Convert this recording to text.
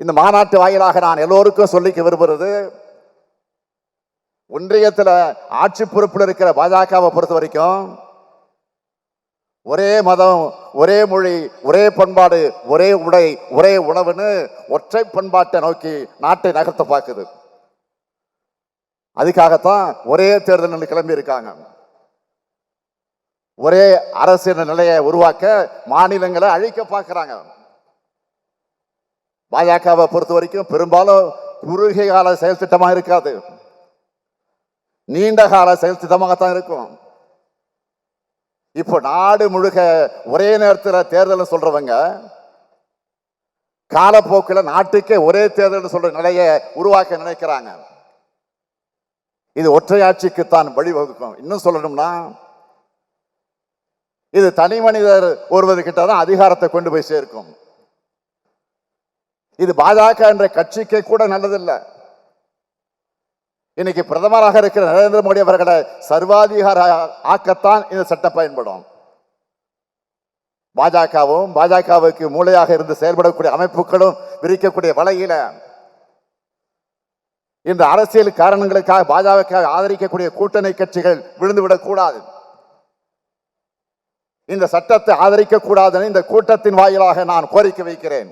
இந்த மாநாட்டு வாயிலாக நான் எல்லோருக்கும் சொல்லிக்க விரும்புறது, ஒன்றியத்தில் ஆட்சி பொறுப்பில் இருக்கிற பாஜகவை பொறுத்த வரைக்கும் ஒரே மதம், ஒரே மொழி, ஒரே பண்பாடு, ஒரே உடை, ஒரே உணவுன்னு ஒற்றை பண்பாட்டை நோக்கி நாட்டை நகர்த்த பார்க்குது. அதுக்காகத்தான் ஒரே தேர்தல் கிளம்பி இருக்காங்க. ஒரே அரசியல் நிலையை உருவாக்க மாநிலங்களை அழிக்க பார்க்கிறாங்க. பாஜகவை பொறுத்த வரைக்கும் பெரும்பாலும் குறுகிய கால செயல் திட்டமா இருக்காது, நீண்ட கால செயல் திட்டமாகத்தான் இருக்கும். இப்போ நாடு முழுக்க ஒரே நேரத்தில் தேர்தல் சொல்றவங்க காலப்போக்கில் நாட்டுக்கே ஒரே தேர்தல் சொல்ற நிலையை உருவாக்க நினைக்கிறாங்க. இது ஒற்றையாட்சிக்குத்தான் வழிவகுக்கும். இன்னும் சொல்லணும்னா, இது தனி மனிதர் ஒருவர்கிட்ட தான் அதிகாரத்தை கொண்டு போய் சேர்க்கும். இது பாஜக என்ற கட்சிக்கு கூட நல்லதில்லை. இன்னைக்கு பிரதமராக இருக்கிற நரேந்திர மோடி அவர்களை சர்வாதிகார ஆக்கத்தான் இந்த சட்டம் பயன்படும். பாஜகவும் பாஜகவுக்கு மூளையாக இருந்து செயல்படக்கூடிய அமைப்புகளும் விரிக்கக்கூடிய வலையில இந்த அரசியல் காரணங்களுக்காக பாஜக ஆதரிக்கக்கூடிய கூட்டணி கட்சிகள் விழுந்துவிடக் கூடாது. இந்த சட்டத்தை ஆதரிக்க கூடாதுன்னு இந்த கூட்டத்தின் வாயிலாக நான் கோரிக்கை வைக்கிறேன்.